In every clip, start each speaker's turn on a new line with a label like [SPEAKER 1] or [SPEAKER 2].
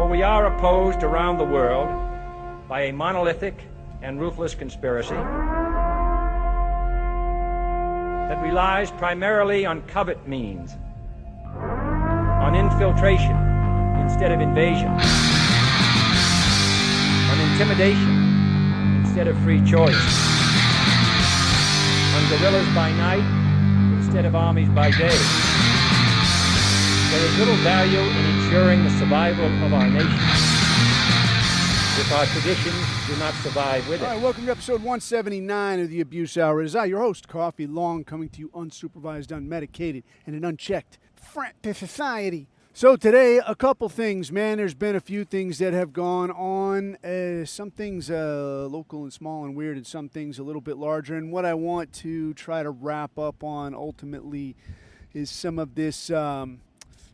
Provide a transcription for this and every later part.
[SPEAKER 1] we are opposed around the world by a monolithic and ruthless conspiracy that relies primarily on covert means, on infiltration instead of invasion, on intimidation instead of free choice, on guerrillas by night instead of armies by day. There is little value in ensuring the survival of our nation if our traditions do not survive with it.
[SPEAKER 2] All right, welcome to episode 179 of the Abuse Hour. It is I, your host, Coffee Long, coming to you unsupervised, unmedicated, and an unchecked threat to society. So today, a couple things, man. There's been a few things that have gone on. Some things local and small and weird, and some things a little bit larger. And what I want to try to wrap up on ultimately is some of this...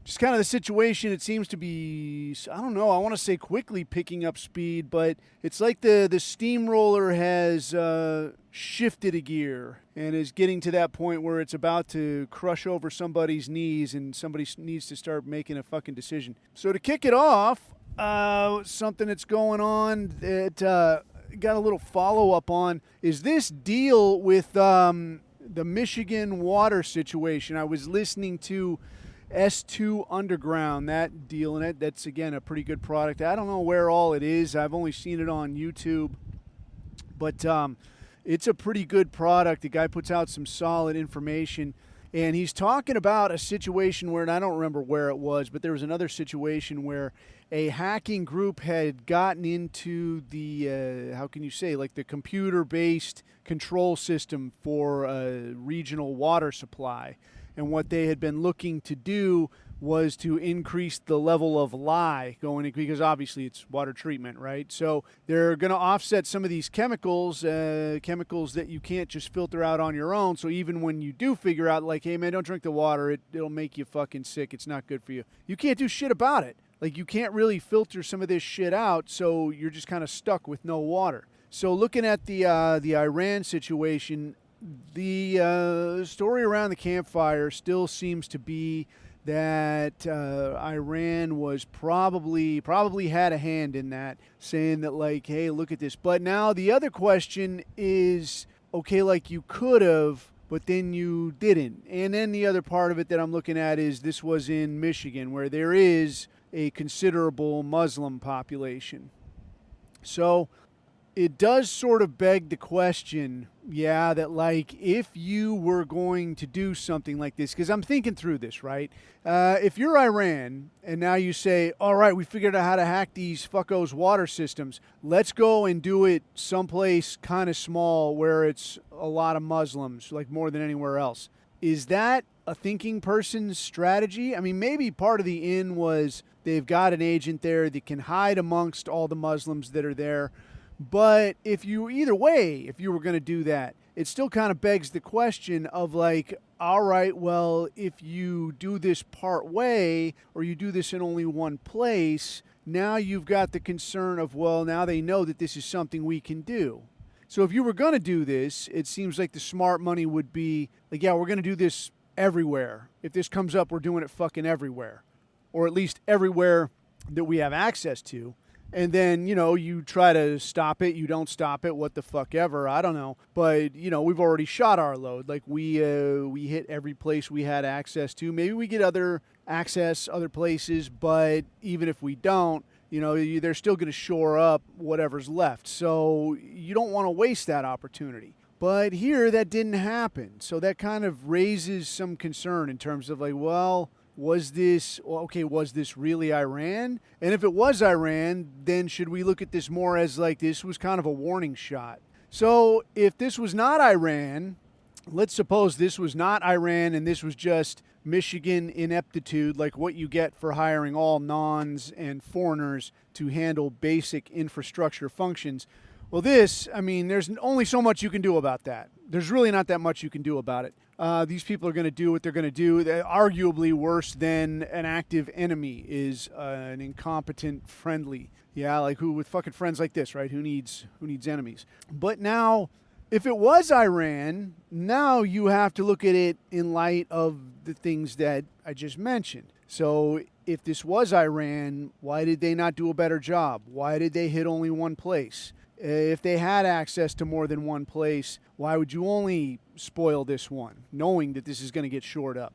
[SPEAKER 2] just kind of the situation, it seems to be, I don't know, I want to say quickly picking up speed, but it's like the steamroller has shifted a gear and is getting to that point where it's about to crush over somebody's knees and somebody needs to start making a fucking decision. So to kick it off, something that's going on that got a little follow-up on is this deal with the Michigan water situation. I was listening to S2 Underground, that deal in it. That's, again, a pretty good product. I don't know where all it is. I've only seen it on YouTube. But it's a pretty good product. The guy puts out some solid information. And he's talking about a situation where, and I don't remember where it was, but there was another situation where a hacking group had gotten into the, how can you say, like the computer-based control system for a regional water supply. And what they had been looking to do was to increase the level of lye going, because obviously it's water treatment, right? So they're going to offset some of these chemicals that you can't just filter out on your own. So even when you do figure out, like, hey, man, don't drink the water, it'll make you fucking sick, it's not good for you, you can't do shit about it. Like, you can't really filter some of this shit out, so you're just kind of stuck with no water. So looking at the Iran situation, the story around the campfire still seems to be that Iran was probably had a hand in that, saying that, like, hey, look at this. But now the other question is, okay, like, you could have, but then you didn't. And then the other part of it that I'm looking at is this was in Michigan, where there is a considerable Muslim population. So it does sort of beg the question, yeah, that, like, if you were going to do something like this, because I'm thinking through this, right? If you're Iran and now you say, all right, we figured out how to hack these fuckos' water systems, let's go and do it someplace kind of small where it's a lot of Muslims, like more than anywhere else. Is that a thinking person's strategy? I mean, maybe part of the in was they've got an agent there that can hide amongst all the Muslims that are there. But if you were going to do that, it still kind of begs the question of, like, all right, well, if you do this part way or you do this in only one place, now you've got the concern of, well, now they know that this is something we can do. So if you were going to do this, it seems like the smart money would be, like, yeah, we're going to do this everywhere. If this comes up, we're doing it fucking everywhere. Or at least everywhere that we have access to. And then, you know, you try to stop it, you don't stop it, what the fuck ever, I don't know. But, you know, we've already shot our load. Like, we hit every place we had access to. Maybe we get other access, other places, but even if we don't, you know, they're still going to shore up whatever's left. So you don't want to waste that opportunity. But here, that didn't happen. So that kind of raises some concern in terms of, like, well, was this really Iran? And if it was Iran, then should we look at this more as, like, this was kind of a warning shot? So if this was not Iran, let's suppose this was not Iran and this was just Michigan ineptitude, like what you get for hiring all nons and foreigners to handle basic infrastructure functions. Well, this, I mean, there's only so much you can do about that. There's really not that much you can do about it. These people are going to do what they're going to do. They're arguably worse than an active enemy is an incompetent friendly. Yeah, like who with fucking friends like this, right? Who needs enemies? But now, if it was Iran, now you have to look at it in light of the things that I just mentioned. So if this was Iran, why did they not do a better job? Why did they hit only one place? If they had access to more than one place, why would you only spoil this one, knowing that this is going to get shored up?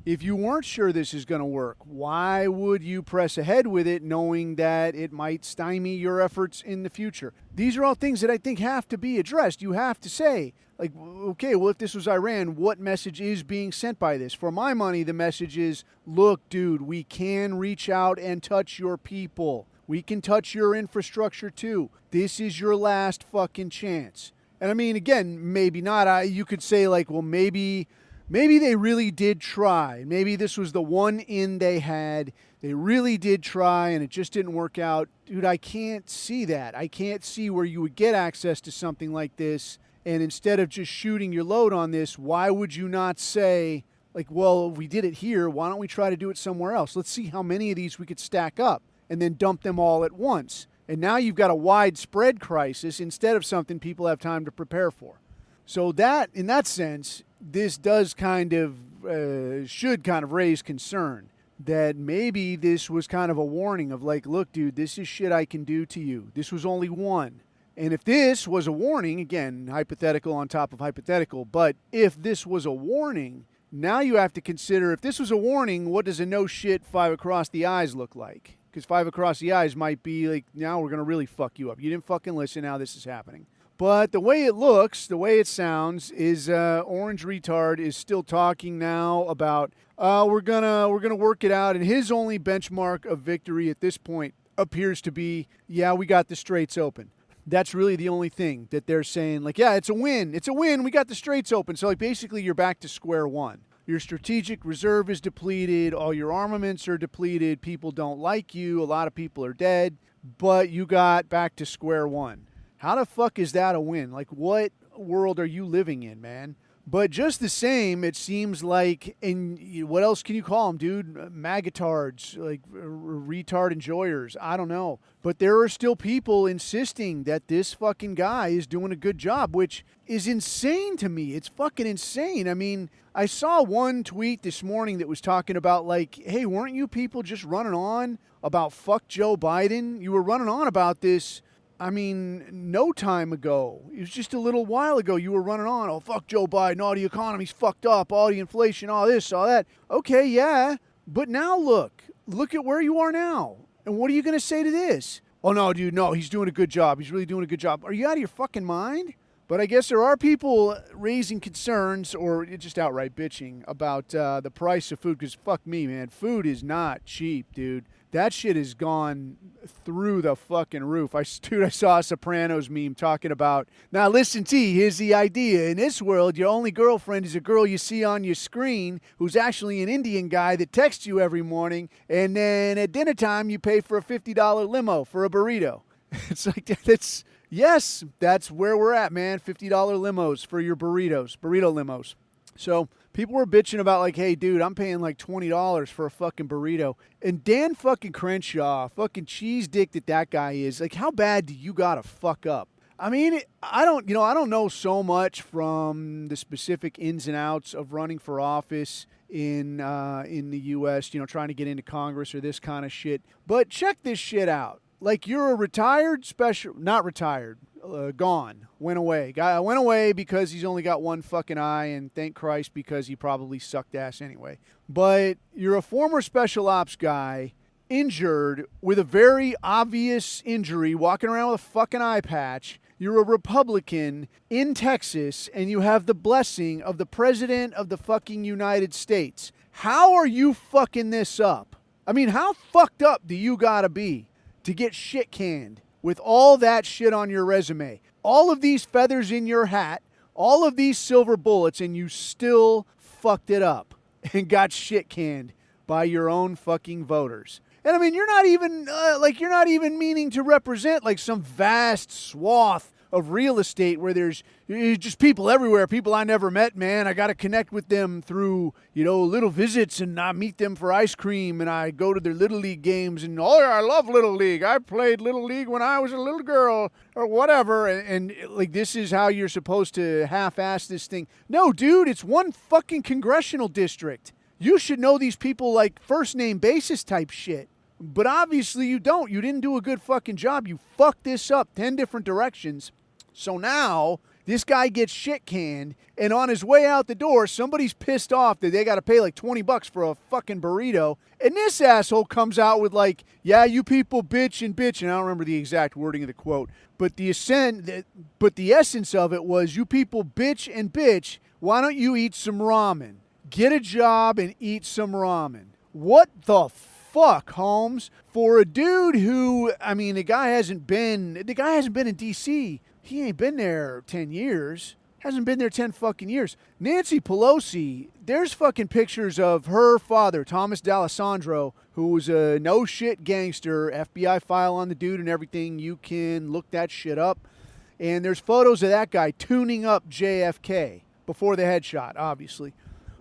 [SPEAKER 2] If you weren't sure this is going to work, why would you press ahead with it knowing that it might stymie your efforts in the future? These are all things that I think have to be addressed. You have to say, like, okay, well, if this was Iran, what message is being sent by this? For my money, the message is, look, dude, we can reach out and touch your people. We can touch your infrastructure too. This is your last fucking chance. And I mean, again, maybe not. You could say, like, well, maybe they really did try. Maybe this was the one in they had. They really did try and it just didn't work out. Dude, I can't see that. I can't see where you would get access to something like this. And instead of just shooting your load on this, why would you not say, like, well, we did it here. Why don't we try to do it somewhere else? Let's see how many of these we could stack up and then dump them all at once. And now you've got a widespread crisis instead of something people have time to prepare for. So that, in that sense, this does kind of, should kind of raise concern that maybe this was kind of a warning of like, look, dude, this is shit I can do to you. This was only one. And if this was a warning, again, hypothetical on top of hypothetical, but if this was a warning, now you have to consider, if this was a warning, what does a no shit 5 across the eyes look like? Because 5 across the eyes might be like, now we're going to really fuck you up. You didn't fucking listen, now this is happening. But the way it looks, the way it sounds, is Orange Retard is still talking now about we're gonna work it out, and his only benchmark of victory at this point appears to be, yeah, we got the straits open. That's really the only thing that they're saying, like, yeah, it's a win. It's a win. We got the straits open. So, like, basically you're back to square one. Your strategic reserve is depleted. All your armaments are depleted. People don't like you. A lot of people are dead. But you got back to square one. How the fuck is that a win? Like, what world are you living in, man? But just the same, it seems like, and what else can you call them, dude? Magatards, like retard enjoyers. I don't know. But there are still people insisting that this fucking guy is doing a good job, which is insane to me. It's fucking insane. I mean, I saw one tweet this morning that was talking about, like, hey, weren't you people just running on about fuck Joe Biden? You were running on about this. I mean, no time ago. It was just a little while ago you were running on, oh, fuck Joe Biden, all the economy's fucked up, all the inflation, all this, all that. Okay, yeah, but now look at where you are now. And what are you going to say to this? Oh, no, dude, no, he's doing a good job. He's really doing a good job. Are you out of your fucking mind? But I guess there are people raising concerns or just outright bitching about the price of food because fuck me, man, food is not cheap, dude. That shit has gone through the fucking roof. I saw a Sopranos meme talking about, now listen, T, here's the idea. In this world, your only girlfriend is a girl you see on your screen who's actually an Indian guy that texts you every morning, and then at dinner time, you pay for a $50 limo for a burrito. It's like, yes, that's where we're at, man. $50 limos for your burrito limos. So people were bitching about like, hey, dude, I'm paying like $20 for a fucking burrito. And Dan fucking Crenshaw, fucking cheese dick that guy is, like, how bad do you gotta fuck up? I mean, I don't know so much from the specific ins and outs of running for office in the U.S., trying to get into Congress or this kind of shit. But check this shit out. Like, you're a retired not retired, gone, went away. Guy went away because he's only got one fucking eye, and thank Christ because he probably sucked ass anyway. But you're a former special ops guy, injured with a very obvious injury, walking around with a fucking eye patch. You're a Republican in Texas, and you have the blessing of the President of the fucking United States. How are you fucking this up? I mean, how fucked up do you gotta be to get shit canned with all that shit on your resume? All of these feathers in your hat, all of these silver bullets, and you still fucked it up and got shit canned by your own fucking voters. And I mean, you're not even meaning to represent like some vast swath of real estate where there's just people everywhere, people I never met, man. I got to connect with them through, little visits, and I meet them for ice cream, and I go to their Little League games, and oh, I love Little League. I played Little League when I was a little girl or whatever, and like, this is how you're supposed to half-ass this thing. No, dude, it's one fucking congressional district. You should know these people like first name basis type shit. But obviously you don't. You didn't do a good fucking job. You fucked this up 10 different directions. So now this guy gets shit canned, and on his way out the door, somebody's pissed off that they got to pay like $20 for a fucking burrito. And this asshole comes out with like, yeah, you people bitch and bitch. And I don't remember the exact wording of the quote, but the essence of it was, you people bitch and bitch. Why don't you eat some ramen? Get a job and eat some ramen. What the fuck, Holmes? For a dude who, I mean, the guy hasn't been in D.C. He ain't been there 10 years. Hasn't been there 10 fucking years. Nancy Pelosi, there's fucking pictures of her father, Thomas D'Alessandro, who was a no-shit gangster, FBI file on the dude and everything. You can look that shit up. And there's photos of that guy tuning up JFK before the headshot, obviously.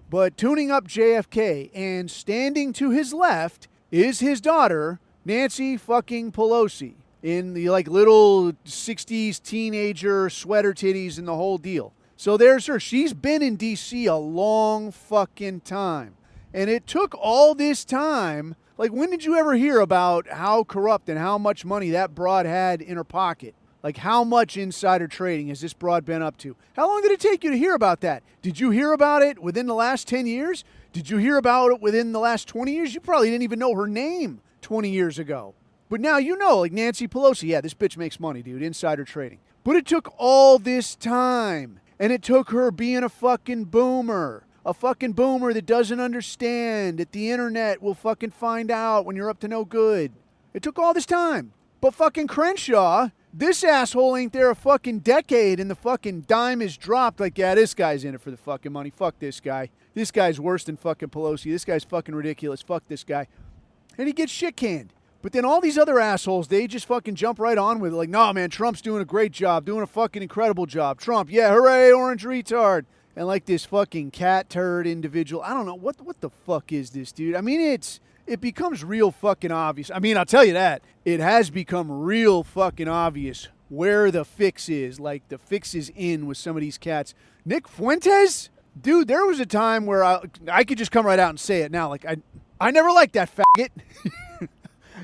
[SPEAKER 2] But tuning up JFK, and standing to his left is his daughter, Nancy fucking Pelosi, in the like little 60s teenager sweater titties and the whole deal. So there's her. She's been in D.C. a long fucking time. And it took all this time. Like, when did you ever hear about how corrupt and how much money that broad had in her pocket? Like, how much insider trading has this broad been up to? How long did it take you to hear about that? Did you hear about it within the last 10 years? Did you hear about it within the last 20 years? You probably didn't even know her name 20 years ago. But now you know, like Nancy Pelosi, yeah, this bitch makes money, dude, insider trading. But it took all this time. And it took her being a fucking boomer. A fucking boomer that doesn't understand that the internet will fucking find out when you're up to no good. It took all this time. But fucking Crenshaw, this asshole ain't there a fucking decade and the fucking dime is dropped. Like, yeah, this guy's in it for the fucking money. Fuck this guy. This guy's worse than fucking Pelosi. This guy's fucking ridiculous. Fuck this guy. And he gets shit canned. But then all these other assholes, they just fucking jump right on with it. Like, nah, man, Trump's doing a great job, doing a fucking incredible job. Trump, yeah, hooray, orange retard. And like this fucking cat turd individual. I don't know, what the fuck is this, dude? I mean, it becomes real fucking obvious. I mean, I'll tell you that. It has become real fucking obvious where the fix is. Like, the fix is in with some of these cats. Nick Fuentes? Dude, there was a time where I could just come right out and say it now. Like, I never liked that faggot.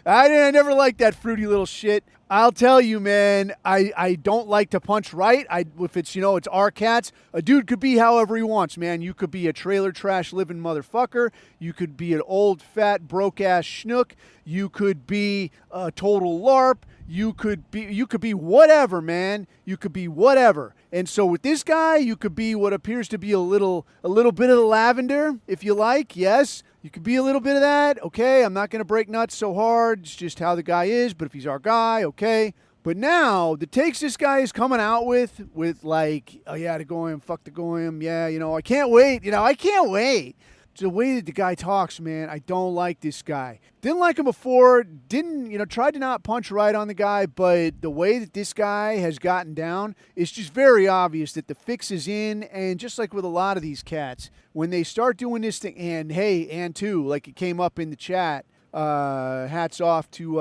[SPEAKER 2] I never liked that fruity little shit. I'll tell you, man, I don't like to punch right. If it's, it's our cats, a dude could be however he wants, man. You could be a trailer trash living motherfucker. You could be an old, fat, broke-ass schnook. You could be a total LARP. You could be whatever, man. You could be whatever. And so with this guy, you could be what appears to be a little bit of the lavender, if you like. Yes, you could be a little bit of that. Okay, I'm not going to break nuts so hard. It's just how the guy is. But if he's our guy, okay. But now, the takes this guy is coming out with like, oh yeah, the goyim, fuck the goyim. Yeah, I can't wait. I can't wait. The way that the guy talks, man, I don't like this guy. Didn't like him before, tried to not punch right on the guy, but the way that this guy has gotten down, it's just very obvious that the fix is in, and just like with a lot of these cats, when they start doing this thing, and too, like it came up in the chat, hats off to,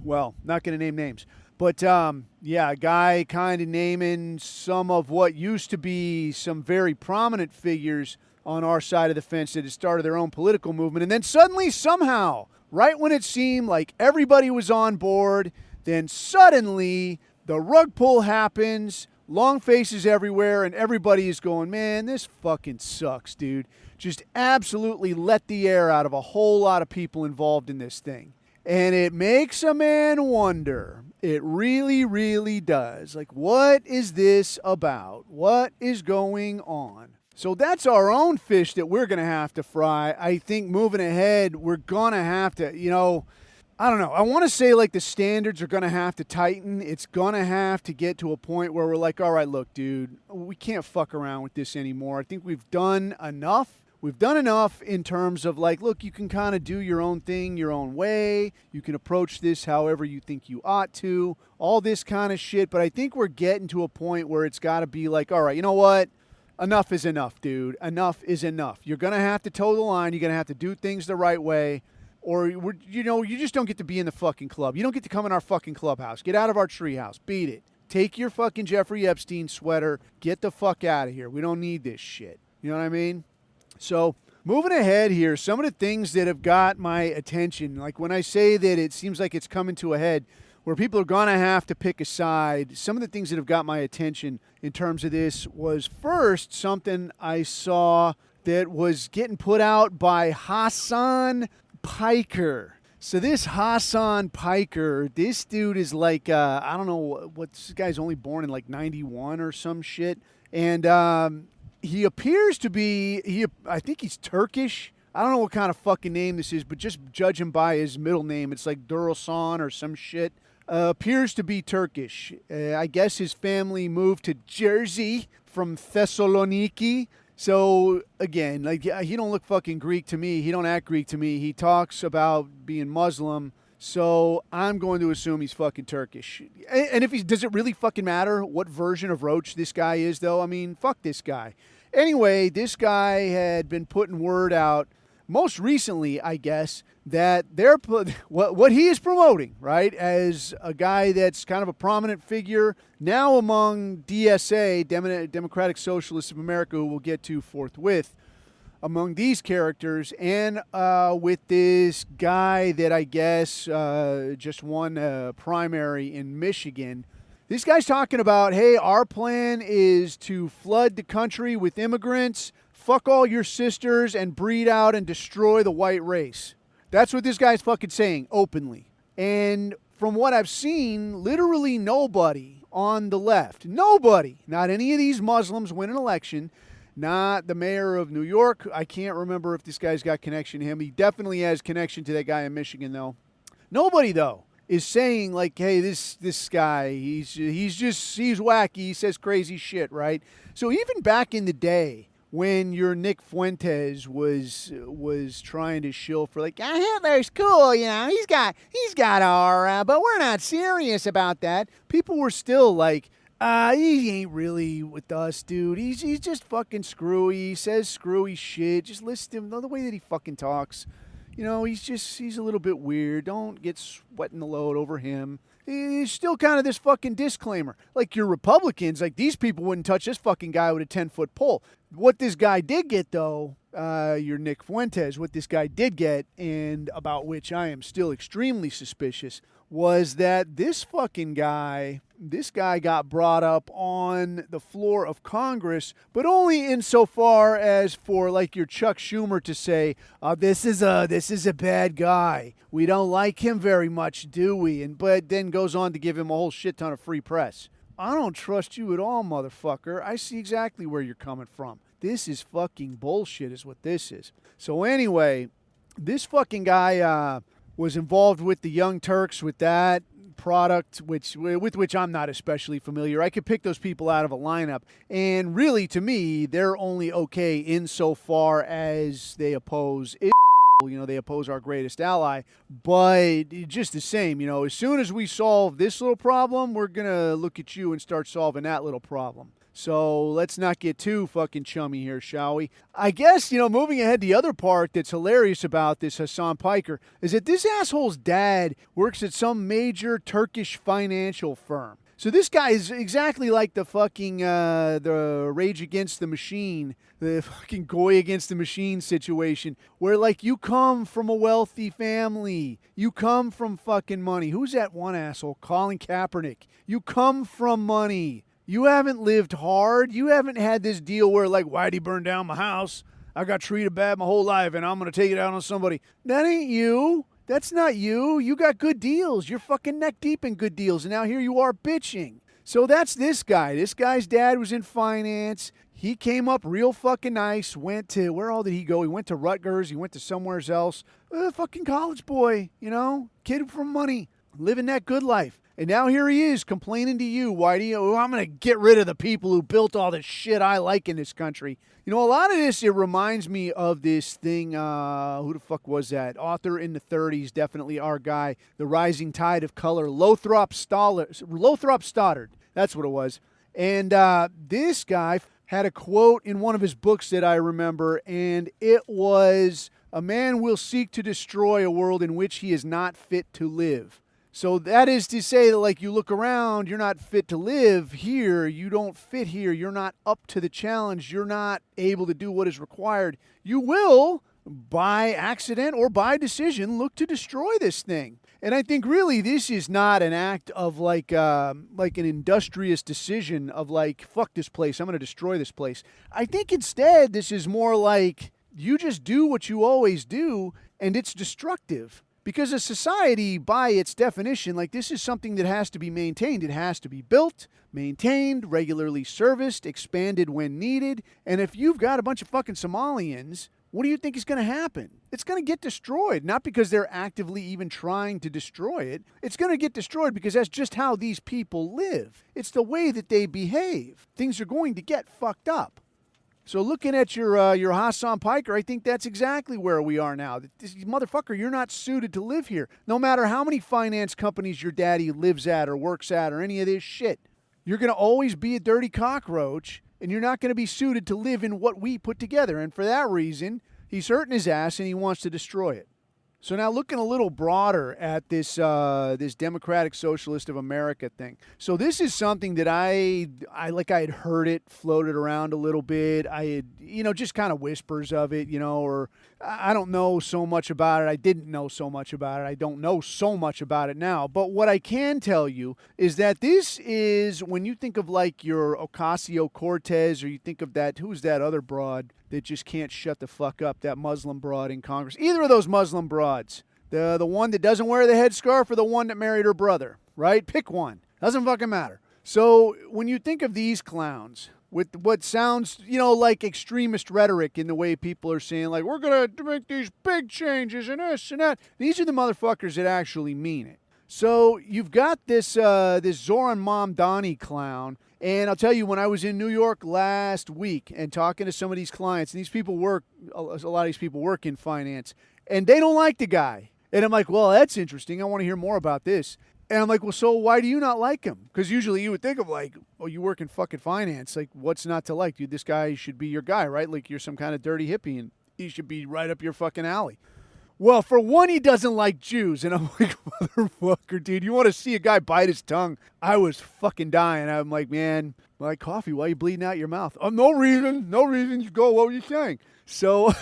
[SPEAKER 2] not going to name names. But, a guy kind of naming some of what used to be some very prominent figures on our side of the fence that had started their own political movement. And then suddenly, somehow, right when it seemed like everybody was on board, then suddenly the rug pull happens, long faces everywhere, and everybody is going, man, this fucking sucks, dude. Just absolutely let the air out of a whole lot of people involved in this thing. And it makes a man wonder. It really, really does. Like, what is this about? What is going on? So that's our own fish that we're going to have to fry. I think moving ahead, we're going to have to, I don't know. I want to say like the standards are going to have to tighten. It's going to have to get to a point where we're like, all right, look, dude, we can't fuck around with this anymore. I think we've done enough. We've done enough in terms of like, look, you can kind of do your own thing your own way. You can approach this however you think you ought to. All this kind of shit. But I think we're getting to a point where it's got to be like, all right, you know what? Enough is enough, dude. Enough is enough. You're going to have to toe the line. You're going to have to do things the right way. Or, you just don't get to be in the fucking club. You don't get to come in our fucking clubhouse. Get out of our treehouse. Beat it. Take your fucking Jeffrey Epstein sweater. Get the fuck out of here. We don't need this shit. You know what I mean? So, Moving ahead here, some of the things that have got my attention, like when I say that it seems like it's coming to a head, where people are going to have to pick a side, some of the things that have got my attention in terms of this was first something I saw that was getting put out by Hassan Piker. So this Hassan Piker, this dude is like, I don't know, this guy's only born in like 91 or some shit. And he appears to be, I think he's Turkish. I don't know what kind of fucking name this is, but just judge him by his middle name. It's like Duralsan or some shit. Appears to be Turkish. I guess his family moved to Jersey from Thessaloniki. So, again, like he don't look fucking Greek to me. He don't act Greek to me. He talks about being Muslim. So I'm going to assume he's fucking Turkish. And if does it really fucking matter what version of Roach this guy is, though? I mean, fuck this guy. Anyway, this guy had been putting word out most recently, I guess, that what he is promoting, right, as a guy that's kind of a prominent figure now among DSA, Democratic Socialists of America, who we'll get to forthwith, among these characters, and with this guy that I guess just won a primary in Michigan. This guy's talking about, hey, our plan is to flood the country with immigrants, fuck all your sisters, and breed out and destroy the white race. That's what this guy's fucking saying openly. And from what I've seen, literally nobody on the left, nobody, not any of these Muslims win an election, not the mayor of New York. I can't remember if this guy's got connection to him. He definitely has connection to that guy in Michigan, though. Nobody, though, is saying, like, hey, this guy, he's wacky. He says crazy shit, right? So even back in the day, when your Nick Fuentes was trying to shill for like, Hitler's cool, you know, he's got aura, but we're not serious about that. People were still like, he ain't really with us, dude. He's just fucking screwy. He says screwy shit. Just listen to him. The way that he fucking talks, you know, he's a little bit weird. Don't get sweating the load over him. He's still kind of this fucking disclaimer. Like your Republicans, like these people wouldn't touch this fucking guy with a 10-foot pole. What this guy did get, though, your Nick Fuentes, what this guy did get, and about which I am still extremely suspicious, was that this guy got brought up on the floor of Congress, but only insofar as for like your Chuck Schumer to say, this is a bad guy. We don't like him very much, do we? But then goes on to give him a whole shit ton of free press. I don't trust you at all, motherfucker. I see exactly where you're coming from. This is fucking bullshit is what this is. So anyway, this fucking guy was involved with the Young Turks, with that product, with which I'm not especially familiar. I could pick those people out of a lineup. And really, to me, they're only okay insofar as they oppose Israel. You know, they oppose our greatest ally. But just the same, you know, as soon as we solve this little problem, we're going to look at you and start solving that little problem. So let's not get too fucking chummy here, shall we? I guess, you know, moving ahead, the other part that's hilarious about this Hassan Piker is that this asshole's dad works at some major Turkish financial firm. So this guy is exactly like the fucking, the Rage Against the Machine, the fucking Goy Against the Machine situation, where like you come from a wealthy family, you come from fucking money. Who's that one asshole? Colin Kaepernick. You come from money. You haven't lived hard. You haven't had this deal where like, why'd he burn down my house? I got treated bad my whole life and I'm going to take it out on somebody. That ain't you. That's not you. You got good deals. You're fucking neck deep in good deals. And now here you are bitching. So that's this guy. This guy's dad was in finance. He came up real fucking nice. Went to, where all did he go? He went to Rutgers. He went to somewhere else. Fucking college boy, you know, kid from money, living that good life. And now here he is complaining to you, Whitey, I'm going to get rid of the people who built all this shit I like in this country. You know, a lot of this, it reminds me of this thing, who the fuck was that? Author in the 30s, definitely our guy, The Rising Tide of Color, Lothrop Stoddard. That's what it was. And this guy had a quote in one of his books that I remember, and it was, "A man will seek to destroy a world in which he is not fit to live." So that is to say that, like, you look around, you're not fit to live here, you don't fit here, you're not up to the challenge, you're not able to do what is required. You will, by accident or by decision, look to destroy this thing. And I think really this is not an act of like an industrious decision of like, fuck this place, I'm going to destroy this place. I think instead this is more like you just do what you always do and it's destructive. Because a society, by its definition, like this is something that has to be maintained. It has to be built, maintained, regularly serviced, expanded when needed. And if you've got a bunch of fucking Somalians, what do you think is going to happen? It's going to get destroyed, not because they're actively even trying to destroy it. It's going to get destroyed because that's just how these people live. It's the way that they behave. Things are going to get fucked up. So looking at your Hassan Piker, I think that's exactly where we are now. This motherfucker, you're not suited to live here. No matter how many finance companies your daddy lives at or works at or any of this shit. You're going to always be a dirty cockroach, and you're not going to be suited to live in what we put together. And for that reason, he's hurting his ass and he wants to destroy it. So now looking a little broader at this Democratic Socialist of America thing. So this is something that I had heard it floated around a little bit. I had, just kind of whispers of it, or I don't know so much about it. I didn't know so much about it. I don't know so much about it now. But what I can tell you is that this is, when you think of like your Ocasio-Cortez, or you think of that, who's that other broad that just can't shut the fuck up, that Muslim broad in Congress. Either of those Muslim broads. The one that doesn't wear the headscarf or the one that married her brother, right? Pick one. Doesn't fucking matter. So when you think of these clowns with what sounds, like extremist rhetoric in the way people are saying, like, we're going to make these big changes and this and that. These are the motherfuckers that actually mean it. So you've got this Zoran Mamdani clown. And I'll tell you, when I was in New York last week and talking to some of these clients, and a lot of these people work in finance, and they don't like the guy. And I'm like, well, that's interesting. I want to hear more about this. And I'm like, well, so why do you not like him? Because usually you would think of like, oh, you work in fucking finance. Like, what's not to like? Dude, this guy should be your guy, right? Like, you're some kind of dirty hippie, and he should be right up your fucking alley. Well, for one, he doesn't like Jews. And I'm like, motherfucker, dude, you want to see a guy bite his tongue? I was fucking dying. I'm like, man, like coffee, why are you bleeding out your mouth? Oh, no reason. You go, what were you saying? So,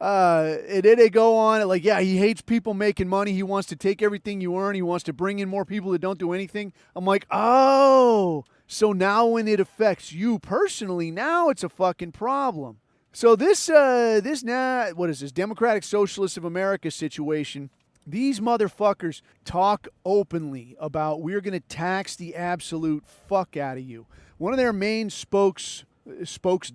[SPEAKER 2] and then they go on, like, yeah, he hates people making money. He wants to take everything you earn. He wants to bring in more people that don't do anything. I'm like, oh, so now when it affects you personally, now it's a fucking problem. So this Democratic Socialist of America situation, these motherfuckers talk openly about we're going to tax the absolute fuck out of you. One of their main spokes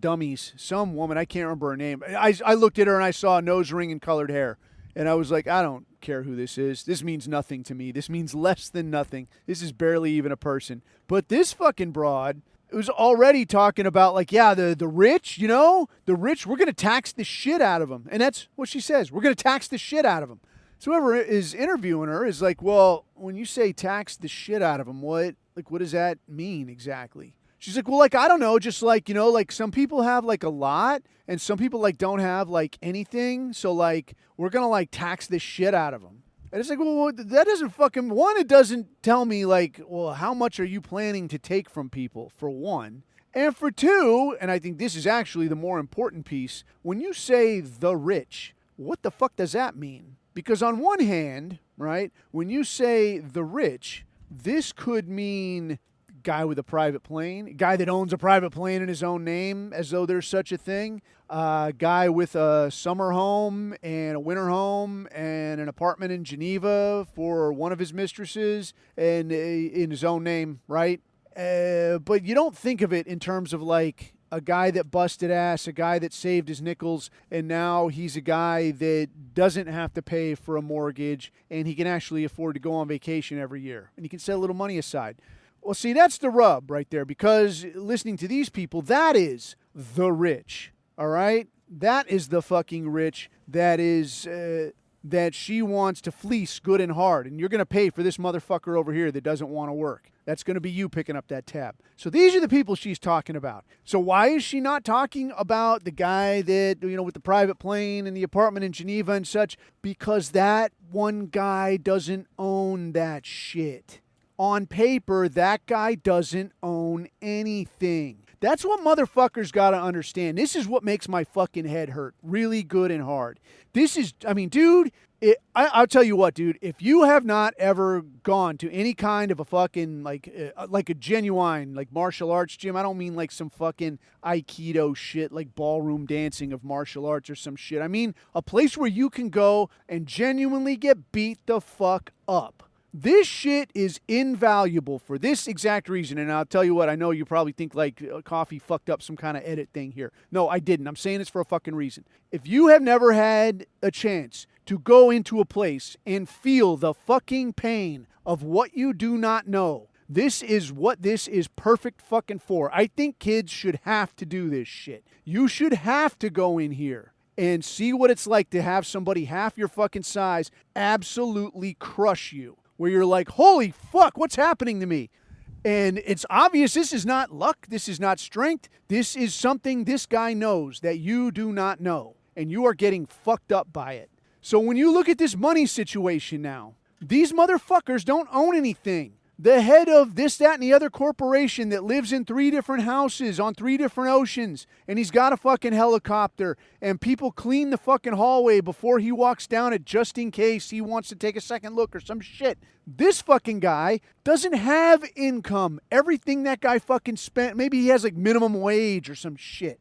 [SPEAKER 2] dummies, some woman, I can't remember her name. I looked at her and I saw a nose ring and colored hair. And I was like, I don't care who this is. This means nothing to me. This means less than nothing. This is barely even a person. But this fucking broad was already talking about, like, yeah, the rich, the rich, we're going to tax the shit out of them. And that's what she says. We're going to tax the shit out of them. So whoever is interviewing her is like, well, when you say tax the shit out of them, what does that mean exactly? She's like, well, like, I don't know, just like, like some people have like a lot and some people like don't have like anything. So like, we're going to like tax the shit out of them. And it's like, well, that doesn't fucking, one, it doesn't tell me like, well, how much are you planning to take from people, for one. And for two, and I think this is actually the more important piece, when you say the rich, what the fuck does that mean? Because on one hand, right, when you say the rich, this could mean guy with a private plane, guy that owns a private plane in his own name, as though there's such a thing, guy with a summer home and a winter home and an apartment in Geneva for one of his mistresses and in his own name, right? But you don't think of it in terms of like a guy that busted ass, a guy that saved his nickels, and now he's a guy that doesn't have to pay for a mortgage and he can actually afford to go on vacation every year and he can set a little money aside. Well, see, that's the rub right there, because listening to these people, that is the rich, all right? That is the fucking rich that is that she wants to fleece good and hard, and you're going to pay for this motherfucker over here that doesn't want to work. That's going to be you picking up that tab. So these are the people she's talking about. So why is she not talking about the guy that, with the private plane and the apartment in Geneva and such? Because that one guy doesn't own own that shit. On paper, that guy doesn't own anything. That's what motherfuckers gotta understand. This is what makes my fucking head hurt really good and hard. This is, I mean, dude, I'll tell you what, dude. If you have not ever gone to any kind of a fucking, like a genuine, like, martial arts gym, I don't mean like some fucking Aikido shit, like ballroom dancing of martial arts or some shit. I mean a place where you can go and genuinely get beat the fuck up. This shit is invaluable for this exact reason. And I'll tell you what, I know you probably think like Coffee fucked up some kind of edit thing here. No, I didn't. I'm saying it's for a fucking reason. If you have never had a chance to go into a place and feel the fucking pain of what you do not know, this is what this is perfect fucking for. I think kids should have to do this shit. You should have to go in here and see what it's like to have somebody half your fucking size absolutely crush you. Where you're like, holy fuck, what's happening to me? And it's obvious this is not luck. This is not strength. This is something this guy knows that you do not know. And you are getting fucked up by it. So when you look at this money situation now, these motherfuckers don't own anything. The head of this, that, and the other corporation that lives in 3 different houses on 3 different oceans, and he's got a fucking helicopter, and people clean the fucking hallway before he walks down it just in case he wants to take a second look or some shit. This fucking guy doesn't have income. Everything that guy fucking spent, maybe he has like minimum wage or some shit.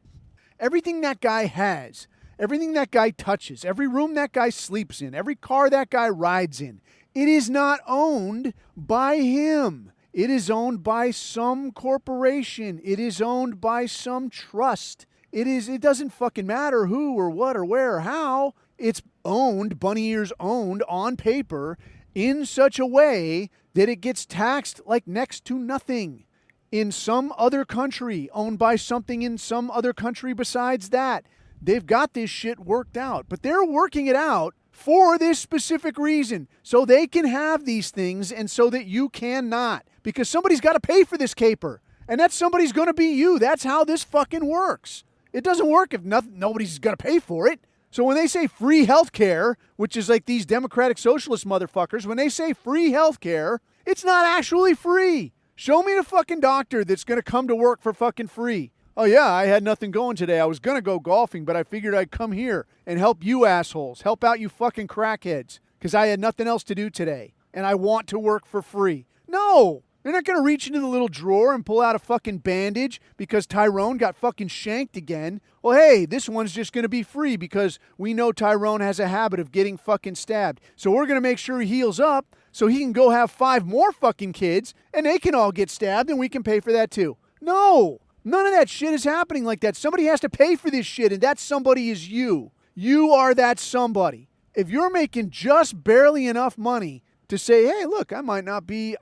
[SPEAKER 2] Everything that guy has, everything that guy touches, every room that guy sleeps in, every car that guy rides in, it is not owned by him. It is owned by some corporation. It is owned by some trust. It doesn't fucking matter who or what or where or how. It's owned, bunny ears owned on paper in such a way that it gets taxed like next to nothing. In some other country, owned by something in some other country besides that. They've got this shit worked out, but they're working it out for this specific reason, so they can have these things and so that you cannot. Because somebody's got to pay for this caper, and that somebody's going to be you. That's how this fucking works. It doesn't work if nobody's going to pay for it. So when they say free healthcare, which is like these democratic socialist motherfuckers, when they say free healthcare, it's not actually free. Show me the fucking doctor that's going to come to work for fucking free. Oh yeah, I had nothing going today. I was going to go golfing, but I figured I'd come here and help you assholes. Help out you fucking crackheads. Because I had nothing else to do today. And I want to work for free. No! They're not going to reach into the little drawer and pull out a fucking bandage because Tyrone got fucking shanked again. Well, hey, this one's just going to be free because we know Tyrone has a habit of getting fucking stabbed. So we're going to make sure he heals up so he can go have 5 more fucking kids and they can all get stabbed and we can pay for that too. No! None of that shit is happening like that. Somebody has to pay for this shit, and that somebody is you. You are that somebody. If you're making just barely enough money to say, hey, look, I might not be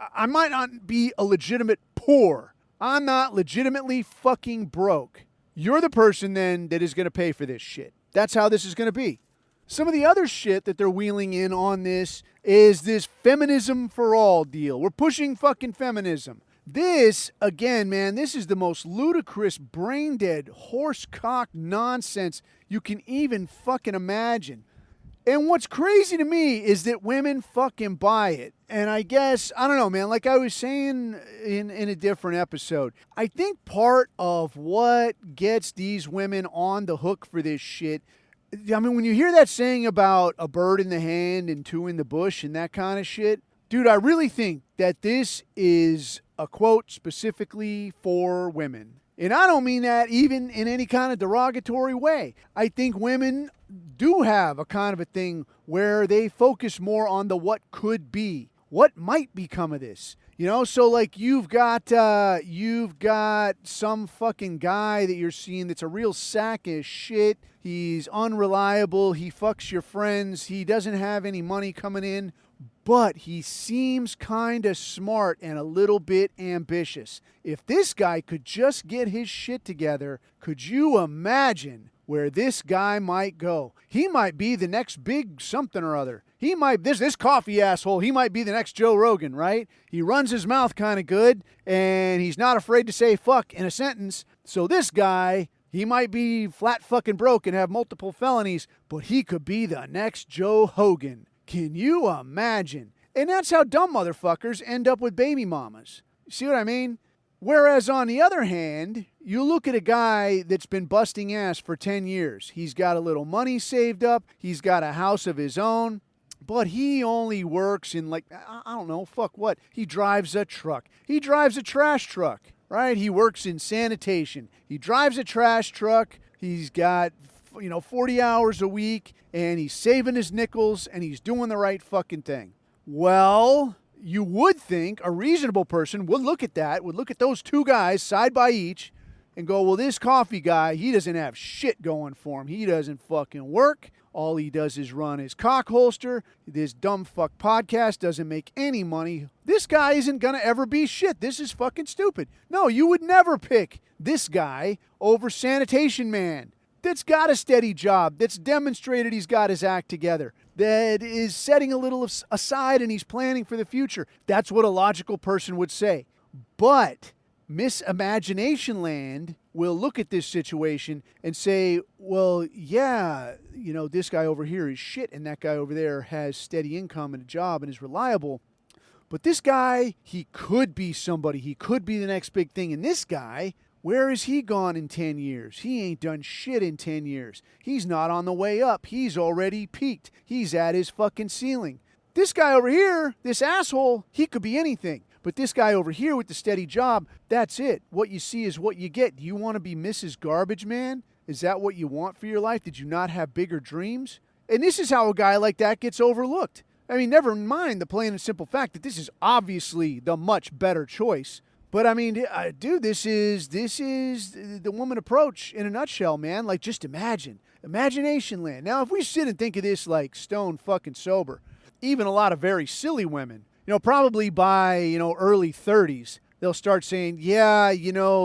[SPEAKER 2] a legitimate poor. I'm not legitimately fucking broke. You're the person then that is going to pay for this shit. That's how this is going to be. Some of the other shit that they're wheeling in on this is this feminism for all deal. We're pushing fucking feminism. This, again, man, this is the most ludicrous, brain-dead, horse-cock nonsense you can even fucking imagine. And what's crazy to me is that women fucking buy it. And I guess, I don't know, man, like I was saying in a different episode, I think part of what gets these women on the hook for this shit, I mean, when you hear that saying about a bird in the hand and 2 in the bush and that kind of shit, dude, I really think that this is a quote specifically for women. And I don't mean that even in any kind of derogatory way. I think women do have a kind of a thing where they focus more on the what could be, what might become of this. You know, so like you've got some fucking guy that you're seeing that's a real sack of shit. He's unreliable. He fucks your friends. He doesn't have any money coming in. But he seems kind of smart and a little bit ambitious. If this guy could just get his shit together, could you imagine where this guy might go? He might be the next big something or other. He might, this coffee asshole, he might be the next Joe Rogan, right? He runs his mouth kind of good, and he's not afraid to say fuck in a sentence. So this guy, he might be flat fucking broke and have multiple felonies, but he could be the next Joe Hogan. Can you imagine? And that's how dumb motherfuckers end up with baby mamas. See what I mean? Whereas on the other hand, you look at a guy that's been busting ass for 10 years. He's got a little money saved up. He's got a house of his own. But he only works in I don't know, fuck what. He drives a truck. He drives a trash truck, right? He works in sanitation. He drives a trash truck. He's got, 40 hours a week, and he's saving his nickels, and he's doing the right fucking thing. Well, you would think a reasonable person would look at that, would look at those two guys side by each and go, well, this coffee guy, he doesn't have shit going for him. He doesn't fucking work. All he does is run his cock holster. This dumb fuck podcast doesn't make any money. This guy isn't going to ever be shit. This is fucking stupid. No, you would never pick this guy over Sanitation Man. That's got a steady job, that's demonstrated he's got his act together, that is setting a little aside and he's planning for the future. That's what a logical person would say. But Miss Imagination Land will look at this situation and say, well, yeah, this guy over here is shit and that guy over there has steady income and a job and is reliable. But this guy, he could be somebody. He could be the next big thing. And this guy, where is he gone in 10 years? He ain't done shit in 10 years. He's not on the way up. He's already peaked. He's at his fucking ceiling. This guy over here, this asshole, he could be anything. But this guy over here with the steady job, that's it. What you see is what you get. Do you want to be Mrs. Garbage Man? Is that what you want for your life? Did you not have bigger dreams? And this is how a guy like that gets overlooked. I mean, never mind the plain and simple fact that this is obviously the much better choice. But I mean, dude, this is the woman approach in a nutshell, man. Like, just imagine. Imagination Land. Now, if we sit and think of this like stone fucking sober, even a lot of very silly women, probably by, early 30s, they'll start saying, yeah,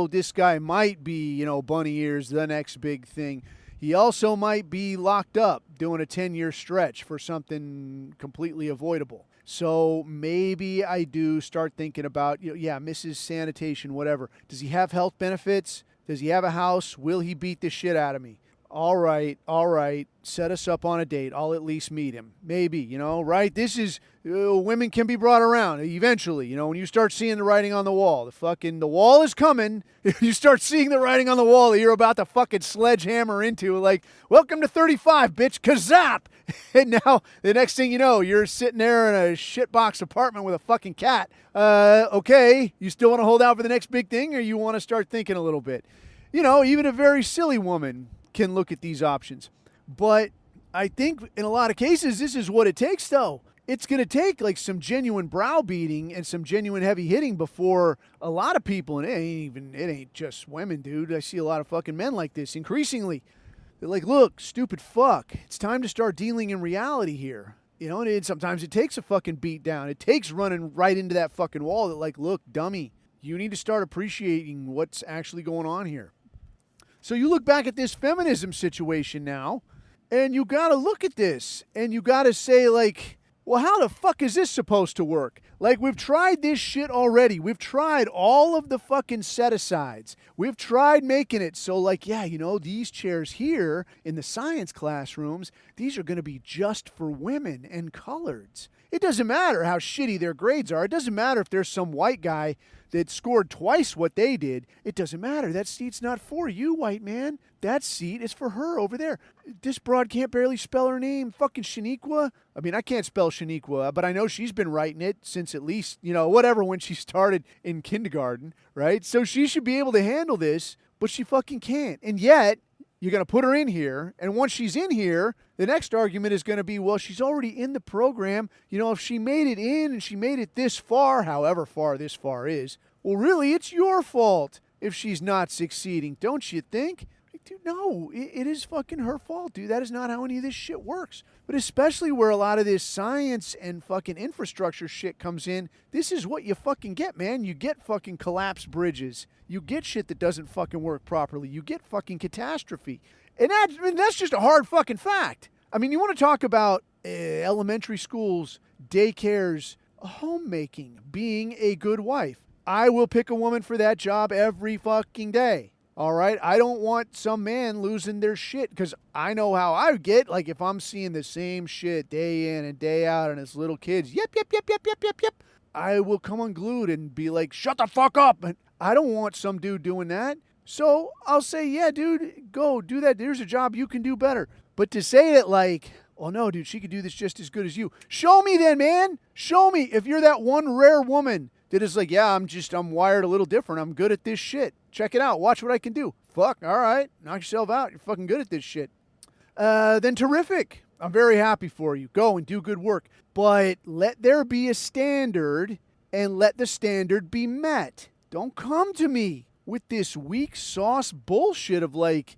[SPEAKER 2] this guy might be, bunny ears, the next big thing. He also might be locked up doing a 10-year stretch for something completely avoidable. So maybe I do start thinking about, Mrs. Sanitation, whatever. Does he have health benefits? Does he have a house? Will he beat the shit out of me? All right. Set us up on a date. I'll at least meet him. Maybe, right? This is, women can be brought around eventually, when you start seeing the writing on the wall. The wall is coming. You start seeing the writing on the wall that you're about to fucking sledgehammer into, like, welcome to 35, bitch, kazap! And now, the next thing you know, you're sitting there in a shitbox apartment with a fucking cat. Okay, you still want to hold out for the next big thing, or you want to start thinking a little bit? Even a very silly woman can look at these options. But I think in a lot of cases, this is what it takes, though. It's going to take like some genuine browbeating and some genuine heavy hitting before a lot of people, and it ain't just women, dude. I see a lot of fucking men like this increasingly. They're like, look, stupid fuck, it's time to start dealing in reality here. And sometimes it takes a fucking beat down. It takes running right into that fucking wall that, like, look, dummy, you need to start appreciating what's actually going on here. So you look back at this feminism situation now, and you got to look at this, and you got to say, like, well, how the fuck is this supposed to work? Like, we've tried this shit already. We've tried all of the fucking set-asides. We've tried making it so, like, these chairs here in the science classrooms, these are going to be just for women and coloreds. It doesn't matter how shitty their grades are. It doesn't matter if there's some white guy that scored twice what they did. It doesn't matter. That seat's not for you, white man. That seat is for her over there. This broad can't barely spell her name. Fucking Shaniqua. I mean, I can't spell Shaniqua, but I know she's been writing it since at least, when she started in kindergarten, right? So she should be able to handle this, but she fucking can't. And yet, you're going to put her in here, and once she's in here, the next argument is going to be, well, she's already in the program. If she made it in and she made it this far, however far this far is, well, really, it's your fault if she's not succeeding, don't you think? Dude, no, it is fucking her fault, dude. That is not how any of this shit works. But especially where a lot of this science and fucking infrastructure shit comes in, this is what you fucking get, man. You get fucking collapsed bridges. You get shit that doesn't fucking work properly. You get fucking catastrophe. And that's just a hard fucking fact. I mean, you want to talk about elementary schools, daycares, homemaking, being a good wife. I will pick a woman for that job every fucking day. All right. I don't want some man losing their shit because I know how I get. Like if I'm seeing the same shit day in and day out and it's little kids, yep, I will come unglued and be like, shut the fuck up. And I don't want some dude doing that. So I'll say, yeah, dude, go do that. There's a job you can do better. But to say it like, oh no, dude, she could do this just as good as you. Show me then, man. Show me if you're that one rare woman that is like, yeah, I'm wired a little different. I'm good at this shit. Check it out. Watch what I can do. Fuck, all right. Knock yourself out. You're fucking good at this shit. Then terrific. I'm very happy for you. Go and do good work. But let there be a standard and let the standard be met. Don't come to me with this weak sauce bullshit of like,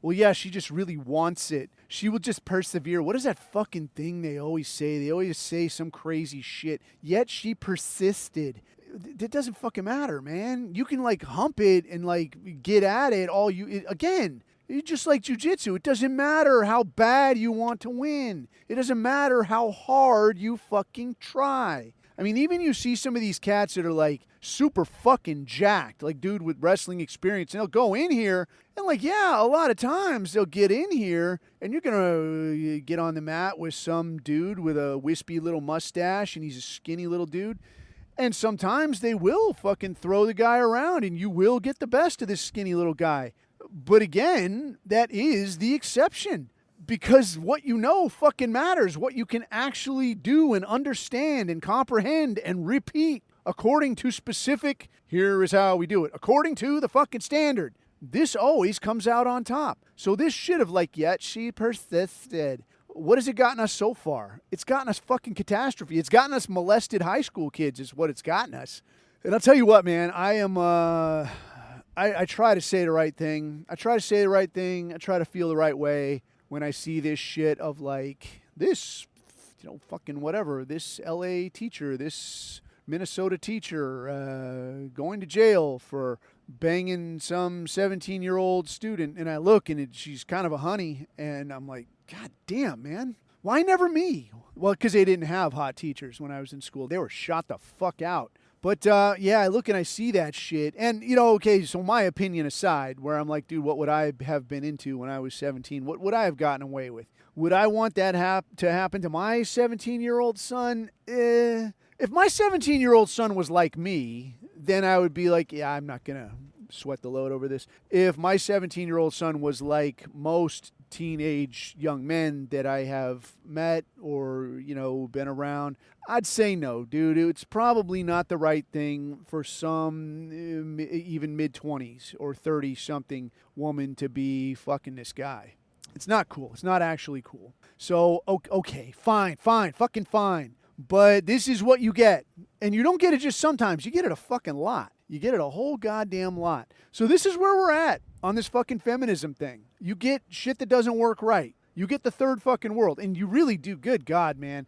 [SPEAKER 2] well, yeah, she just really wants it. She will just persevere. What is that fucking thing they always say? They always say some crazy shit. Yet she persisted. It doesn't fucking matter, man. You can like hump it and like get at it again. It's just like jujitsu. It doesn't matter how bad you want to win. It doesn't matter how hard you fucking try. I mean, even you see some of these cats that are like super fucking jacked, like dude with wrestling experience, and they'll go in here and like, yeah, a lot of times they'll get in here and you're going to get on the mat with some dude with a wispy little mustache and he's a skinny little dude. And sometimes they will fucking throw the guy around and you will get the best of this skinny little guy. But again, that is the exception. Because what you know fucking matters. What you can actually do and understand and comprehend and repeat according to specific, here is how we do it. According to the fucking standard. This always comes out on top. So this shit of like, yet she persisted. What has it gotten us so far? It's gotten us fucking catastrophe. It's gotten us molested high school kids is what it's gotten us. And I'll tell you what, man, I try to say the right thing. I try to feel the right way when I see this shit of like this, fucking whatever, this LA teacher, this Minnesota teacher going to jail for banging some 17-year-old student. And I look and she's kind of a honey and I'm like, God damn, man. Why never me? Well, because they didn't have hot teachers when I was in school. They were shot the fuck out. But, yeah, I look and I see that shit. And, okay, so my opinion aside, where I'm like, dude, what would I have been into when I was 17? What would I have gotten away with? Would I want that to happen to my 17-year-old son? If my 17-year-old son was like me, then I would be like, yeah, I'm not going to sweat the load over this. If my 17-year-old son was like most teenage young men that I have met or, been around, I'd say no, dude. It's probably not the right thing for some even mid-20s or 30-something woman to be fucking this guy. It's not cool. It's not actually cool. So, okay, fine, fucking fine. But this is what you get. And you don't get it just sometimes. You get it a fucking lot. You get it a whole goddamn lot. So this is where we're at on this fucking feminism thing. You get shit that doesn't work right. You get the third fucking world. And you really do. Good God, man.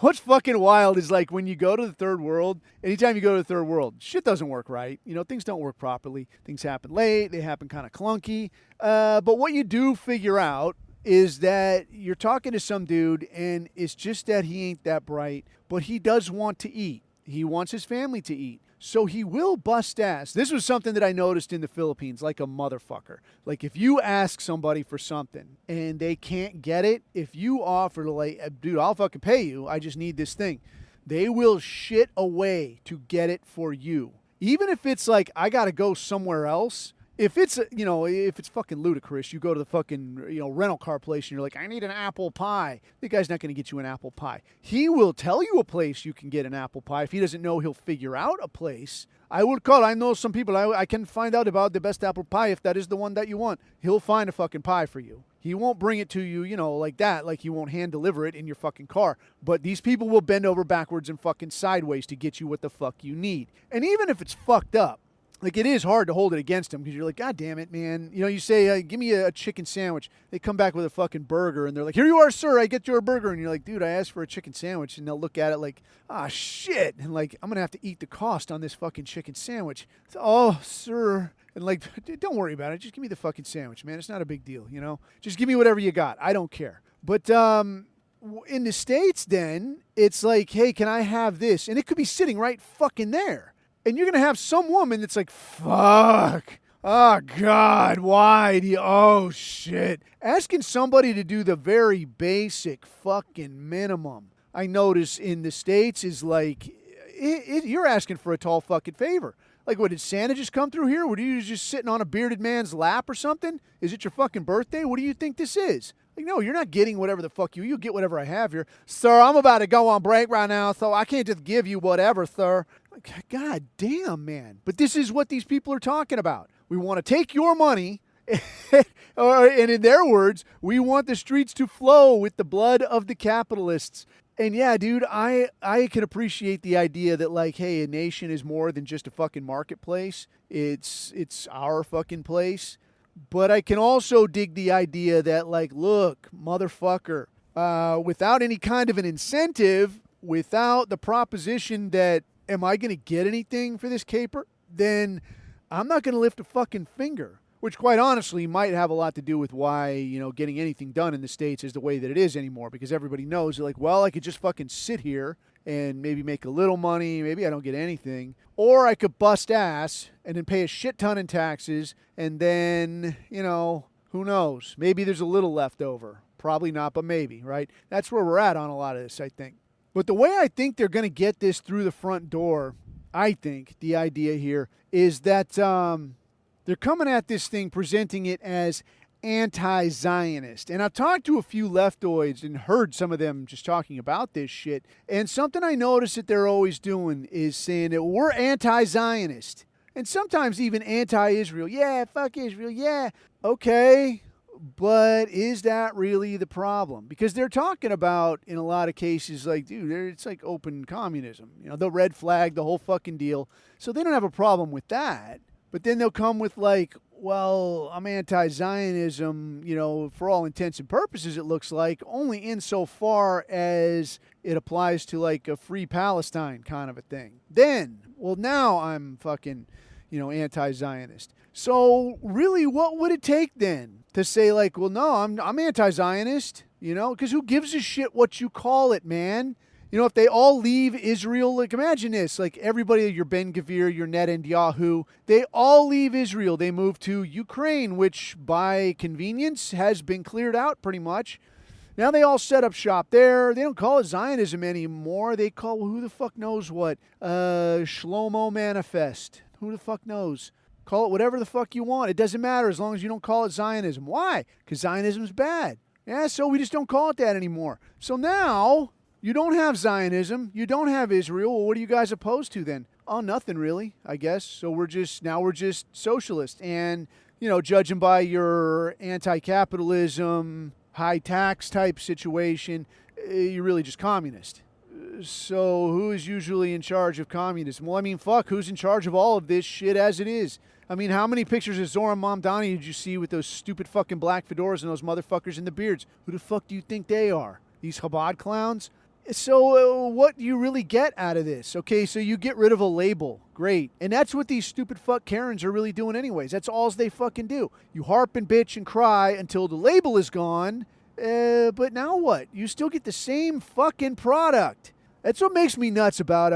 [SPEAKER 2] What's fucking wild is like when you go to the third world, anytime you go to the third world, shit doesn't work right. Things don't work properly. Things happen late. They happen kind of clunky. But what you do figure out is that you're talking to some dude and it's just that he ain't that bright, but he does want to eat. He wants his family to eat. So he will bust ass. This was something that I noticed in the Philippines, like a motherfucker. Like if you ask somebody for something and they can't get it, if you offer to like, dude, I'll fucking pay you. I just need this thing. They will shit away to get it for you. Even if it's like, I got to go somewhere else. If it's, if it's fucking ludicrous, you go to the fucking, rental car place and you're like, I need an apple pie. The guy's not going to get you an apple pie. He will tell you a place you can get an apple pie. If he doesn't know, he'll figure out a place. I would call. I know some people. I can find out about the best apple pie if that is the one that you want. He'll find a fucking pie for you. He won't bring it to you, like that. Like he won't hand deliver it in your fucking car. But these people will bend over backwards and fucking sideways to get you what the fuck you need. And even if it's fucked up, like, it is hard to hold it against them because you're like, God damn it, man. You say, give me a chicken sandwich. They come back with a fucking burger, and they're like, here you are, sir. I get your burger. And you're like, dude, I asked for a chicken sandwich. And they'll look at it like, ah, shit. And, like, I'm going to have to eat the cost on this fucking chicken sandwich. So, oh, sir. And, like, don't worry about it. Just give me the fucking sandwich, man. It's not a big deal, Just give me whatever you got. I don't care. But in the States, then, it's like, hey, can I have this? And it could be sitting right fucking there. And you're going to have some woman that's like, fuck, Oh, God, why do you... Oh, shit. Asking somebody to do the very basic fucking minimum, I notice in the States, is like, you're asking for a tall fucking favor. Like, what, did Santa just come through here? Were you just sitting on a bearded man's lap or something? Is it your fucking birthday? What do you think this is? Like, no, you're not getting whatever the fuck you get whatever I have here. Sir, I'm about to go on break right now, so I can't just give you whatever, sir. Like, God damn, man. But this is what these people are talking about. We want to take your money, and in their words, we want the streets to flow with the blood of the capitalists. And yeah, dude, I can appreciate the idea that, like, hey, a nation is more than just a fucking marketplace. It's our fucking place. But I can also dig the idea that, like, look, motherfucker, without any kind of an incentive, without the proposition that, am I going to get anything for this caper? Then I'm not going to lift a fucking finger. Which, quite honestly, might have a lot to do with why, getting anything done in the States is the way that it is anymore. Because everybody knows, like, well, I could just fucking sit here and maybe make a little money. Maybe I don't get anything. Or I could bust ass and then pay a shit ton in taxes. And then, who knows? Maybe there's a little left over. Probably not, but maybe, right? That's where we're at on a lot of this, I think. But the way I think they're going to get this through the front door, I think the idea here is that... they're coming at this thing presenting it as anti-Zionist. And I've talked to a few leftoids and heard some of them just talking about this shit. And something I notice that they're always doing is saying that we're anti-Zionist. And sometimes even anti-Israel. Yeah, fuck Israel. Yeah. Okay. But is that really the problem? Because they're talking about, in a lot of cases, like, dude, it's like open communism. The red flag, the whole fucking deal. So they don't have a problem with that. But then they'll come with, like, well, I'm anti-Zionism, for all intents and purposes, it looks like, only insofar as it applies to, like, a free Palestine kind of a thing. Then, well, now I'm fucking, anti-Zionist. So, really, what would it take then to say, like, well, no, I'm anti-Zionist, because who gives a shit what you call it, man? If they all leave Israel, like, imagine this, like, everybody, your Ben Gvir, your Netanyahu, they all leave Israel. They move to Ukraine, which by convenience has been cleared out pretty much. Now they all set up shop there. They don't call it Zionism anymore. They call, who the fuck knows what? Shlomo Manifest. Who the fuck knows? Call it whatever the fuck you want. It doesn't matter as long as you don't call it Zionism. Why? Because Zionism's bad. Yeah, so we just don't call it that anymore. So now... you don't have Zionism. You don't have Israel. Well, what are you guys opposed to then? Oh, nothing really, I guess. So we're just socialist. And, judging by your anti-capitalism, high tax type situation, you're really just communist. So who is usually in charge of communism? Well, I mean, fuck, who's in charge of all of this shit as it is? I mean, how many pictures of Zoran Mamdani did you see with those stupid fucking black fedoras and those motherfuckers in the beards? Who the fuck do you think they are? These Chabad clowns? So what do you really get out of this? Okay, so you get rid of a label. Great. And that's what these stupid fuck Karens are really doing anyways. That's all they fucking do. You harp and bitch and cry until the label is gone. But now what? You still get the same fucking product. That's what makes me nuts about,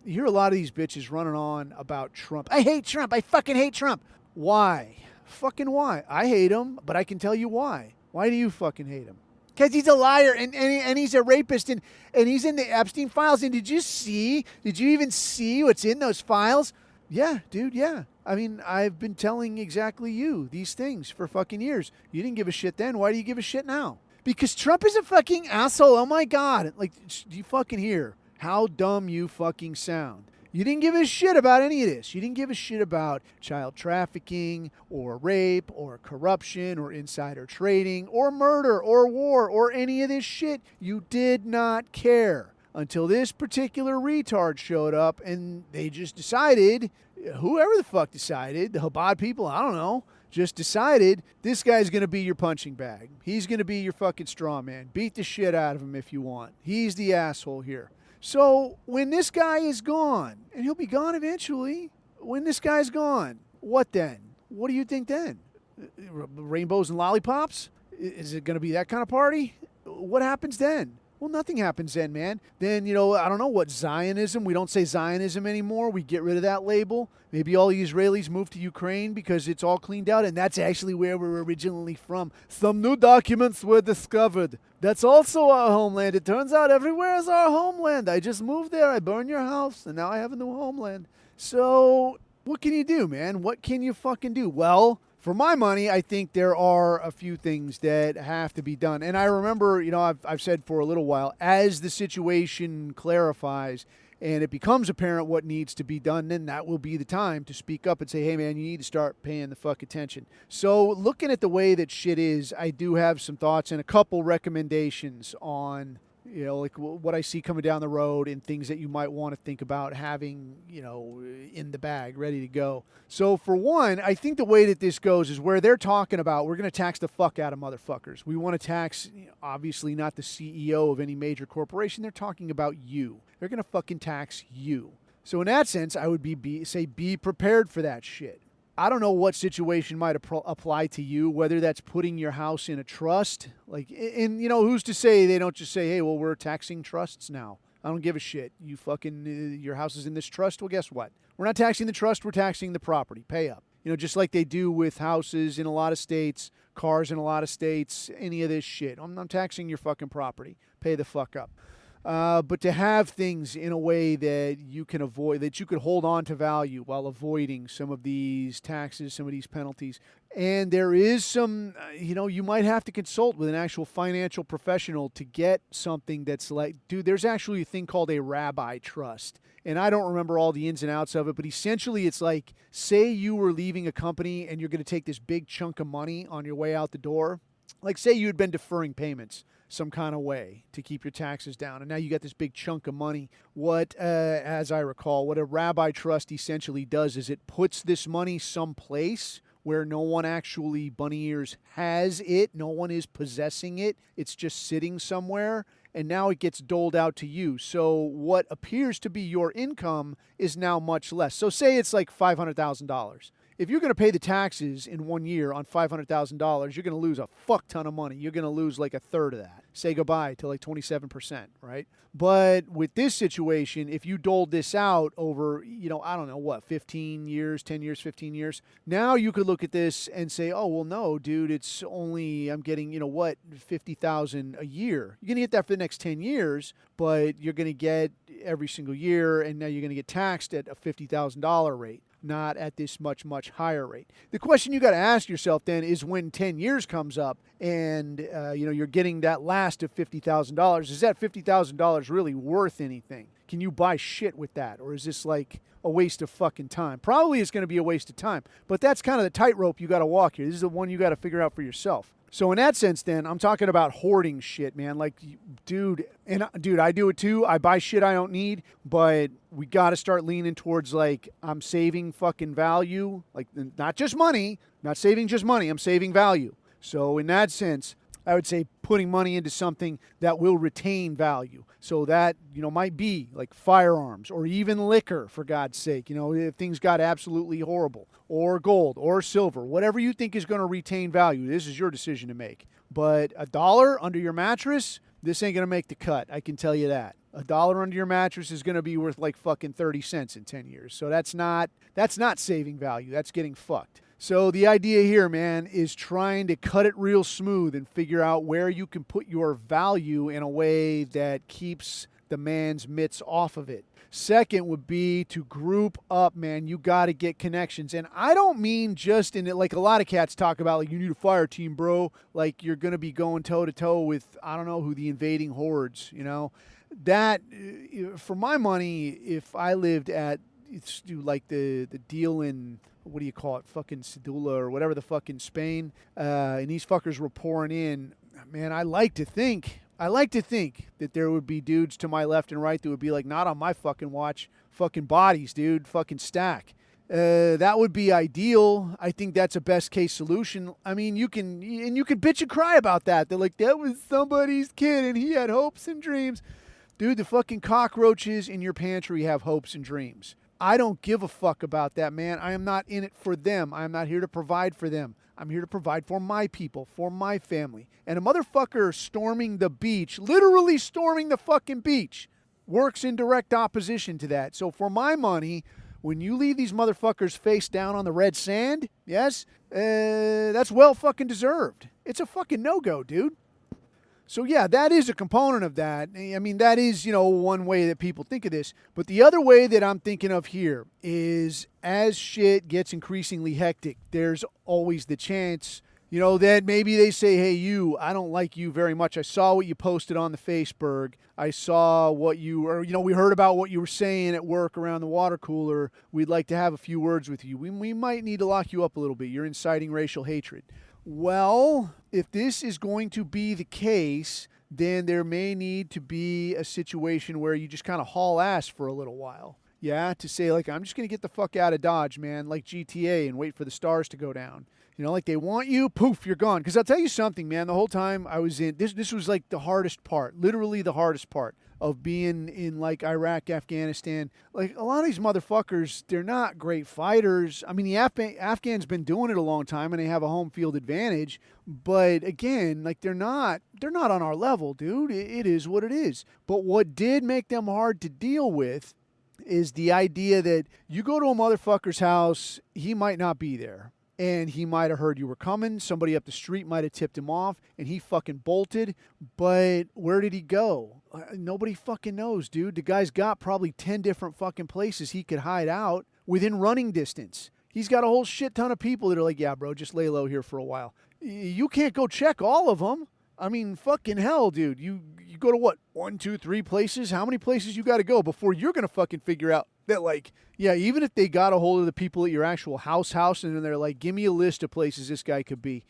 [SPEAKER 2] you hear a lot of these bitches running on about Trump. I hate Trump. I fucking hate Trump. Why? Fucking why? I hate him, but I can tell you why. Why do you fucking hate him? Because he's a liar and he's a rapist and he's in the Epstein files. And did you even see what's in those files? Yeah, dude, yeah. I mean, I've been telling exactly you these things for fucking years. You didn't give a shit then. Why do you give a shit now? Because Trump is a fucking asshole. Oh my God. Like, do you fucking hear how dumb you fucking sound? You didn't give a shit about any of this. You didn't give a shit about child trafficking or rape or corruption or insider trading or murder or war or any of this shit. You did not care until this particular retard showed up and they just decided, whoever the fuck decided, the Chabad people, I don't know, just decided this guy's going to be your punching bag. He's going to be your fucking straw man. Beat the shit out of him if you want. He's the asshole here. So when this guy is gone, and he'll be gone eventually, when this guy's gone, what then? What do you think then? Rainbows and lollipops? Is it going to be that kind of party? What happens then? Well, nothing happens then, man. Then, I don't know what Zionism. We don't say Zionism anymore. We get rid of that label. Maybe all the Israelis move to Ukraine because it's all cleaned out, and that's actually where we're originally from. Some new documents were discovered. That's also our homeland. It turns out everywhere is our homeland. I just moved there. I burned your house, and now I have a new homeland. So, what can you do, man? What can you fucking do? Well, for my money, I think there are a few things that have to be done. And I remember, I've said for a little while, as the situation clarifies and it becomes apparent what needs to be done, then that will be the time to speak up and say, hey, man, you need to start paying the fuck attention. So looking at the way that shit is, I do have some thoughts and a couple recommendations on like what I see coming down the road and things that you might want to think about having, in the bag, ready to go. So for one, I think the way that this goes is where they're talking about, we're going to tax the fuck out of motherfuckers. We want to tax, obviously not the CEO of any major corporation. They're talking about you. They're going to fucking tax you. So in that sense, I would be prepared for that shit. I don't know what situation might apply to you, whether that's putting your house in a trust. Who's to say they don't just say, hey, well, we're taxing trusts now. I don't give a shit. You fucking, your house is in this trust. Well, guess what? We're not taxing the trust. We're taxing the property. Pay up. Just like they do with houses in a lot of states, cars in a lot of states, any of this shit. I'm taxing your fucking property. Pay the fuck up. But to have things in a way that you can avoid, that you could hold on to value while avoiding some of these taxes, some of these penalties. And there is some, you might have to consult with an actual financial professional to get something that's like, dude, there's actually a thing called a rabbi trust. And I don't remember all the ins and outs of it, but essentially it's like, say you were leaving a company and you're going to take this big chunk of money on your way out the door. Like say you had been deferring payments some kind of way to keep your taxes down. And now you got this big chunk of money. As I recall, what a rabbi trust essentially does is it puts this money someplace where no one actually, bunny ears, has it. No one is possessing it. It's just sitting somewhere. And now it gets doled out to you. So what appears to be your income is now much less. So say it's like $500,000. If you're going to pay the taxes in 1 year on $500,000, you're going to lose a fuck ton of money. You're going to lose like a third of that. Say goodbye to like 27%, right? But with this situation, if you doled this out over, I don't know what, 15 years, 10 years, 15 years, now you could look at this and say, oh, well, no, dude, it's only, I'm getting, $50,000 a year. You're going to get that for the next 10 years, but you're going to get every single year, and now you're going to get taxed at a $50,000 rate. Not at this much, much higher rate. The question you got to ask yourself then is when 10 years comes up and, you're getting that last of $50,000, is that $50,000 really worth anything? Can you buy shit with that? Or is this like a waste of fucking time? Probably it's going to be a waste of time, but that's kind of the tightrope you got to walk here. This is the one you got to figure out for yourself. So in that sense, then, I'm talking about hoarding shit, man. Like, dude, I do it too. I buy shit I don't need, but we got to start leaning towards, like, I'm saving fucking value. Like, not just money, not saving just money. I'm saving value. So in that sense, I would say putting money into something that will retain value. So that, might be like firearms or even liquor, for God's sake, if things got absolutely horrible, or gold or silver, whatever you think is going to retain value. This is your decision to make. But $1 under your mattress, this ain't going to make the cut. I can tell you that. $1 under your mattress is going to be worth like fucking 30 cents in 10 years. So that's not saving value. That's getting fucked. So the idea here, man, is trying to cut it real smooth and figure out where you can put your value in a way that keeps the man's mitts off of it. Second would be to group up, man. You got to get connections. And I don't mean just in it, like a lot of cats talk about, like, you need a fire team, bro. Like, you're going to be going toe-to-toe with, I don't know who, the invading hordes, That, for my money, if I lived at, like the deal in, what do you call it, fucking Sedula or whatever the fuck in Spain, and these fuckers were pouring in, man, I like to think that there would be dudes to my left and right that would be like, not on my fucking watch, fucking bodies, dude, fucking stack. That would be ideal. I think that's a best case solution. I mean, you can bitch and cry about that. They're like, that was somebody's kid and he had hopes and dreams. Dude, the fucking cockroaches in your pantry have hopes and dreams. I don't give a fuck about that, man. I am not in it for them. I am not here to provide for them. I'm here to provide for my people, for my family. And a motherfucker storming the beach, literally storming the fucking beach, works in direct opposition to that. So for my money, when you leave these motherfuckers face down on the red sand, yes, that's well fucking deserved. It's a fucking no-go, dude. So yeah, that is a component of that. I mean, that is, one way that people think of this. But the other way that I'm thinking of here is as shit gets increasingly hectic, there's always the chance, that maybe they say, hey, I don't like you very much. I saw what you posted on the Facebook. I saw what we heard about what you were saying at work around the water cooler. We'd like to have a few words with you. We might need to lock you up a little bit. You're inciting racial hatred. Well, if this is going to be the case, then there may need to be a situation where you just kind of haul ass for a little while. Yeah, to say, like, I'm just going to get the fuck out of Dodge, man, like GTA, and wait for the stars to go down. Like they want you, poof, you're gone. Because I'll tell you something, man, the whole time I was in, this was like the hardest part, literally the hardest part of being in like Iraq, Afghanistan. Like a lot of these motherfuckers, they're not great fighters. I mean, the Afghans been doing it a long time and they have a home field advantage. But again, like they're not on our level, dude. It is what it is. But what did make them hard to deal with is the idea that you go to a motherfucker's house, he might not be there. And he might have heard you were coming. Somebody up the street might have tipped him off, and he fucking bolted. But where did he go? Nobody fucking knows, dude. The guy's got probably 10 different fucking places he could hide out within running distance. He's got a whole shit ton of people that are like, yeah, bro, just lay low here for a while. You can't go check all of them. I mean, fucking hell, dude. You go to what? 1, 2, 3 places? How many places you got to go before you're going to fucking figure out that, like, yeah, even if they got a hold of the people at your actual house, and then they're like, give me a list of places this guy could be.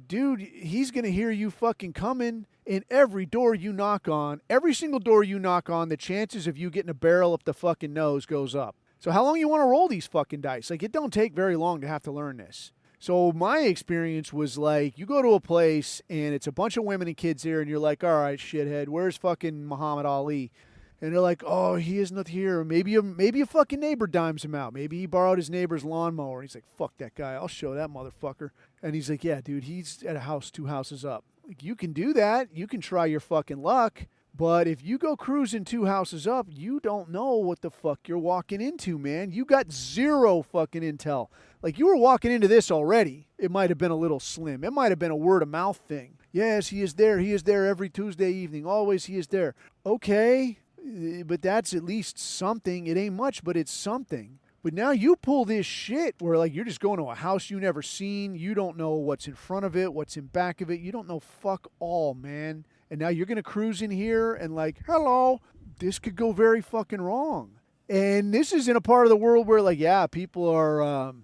[SPEAKER 2] Dude, he's going to hear you fucking coming in every door you knock on. Every single door you knock on, the chances of you getting a barrel up the fucking nose goes up. So how long you want to roll these fucking dice? Like, it don't take very long to have to learn this. So my experience was like, you go to a place and it's a bunch of women and kids there and you're like, all right, shithead, where's fucking Muhammad Ali? And they're like, oh, he is not here. Maybe a fucking neighbor dimes him out. Maybe he borrowed his neighbor's lawnmower. He's like, fuck that guy. I'll show that motherfucker. And he's like, yeah, dude, he's at a house 2 houses up. Like, you can do that. You can try your fucking luck. But if you go cruising 2 houses up, you don't know what the fuck you're walking into, man. You got zero fucking intel. Like, you were walking into this already. It might have been a little slim. It might have been a word of mouth thing. Yes, he is there. He is there every Tuesday evening. Always he is there. Okay, but that's at least something. It ain't much, but it's something. But now you pull this shit where, like, you're just going to a house you never seen. You don't know what's in front of it, what's in back of it. You don't know fuck all, man. And now you're going to cruise in here and like, hello, this could go very fucking wrong. And this is in a part of the world where, like, yeah, people are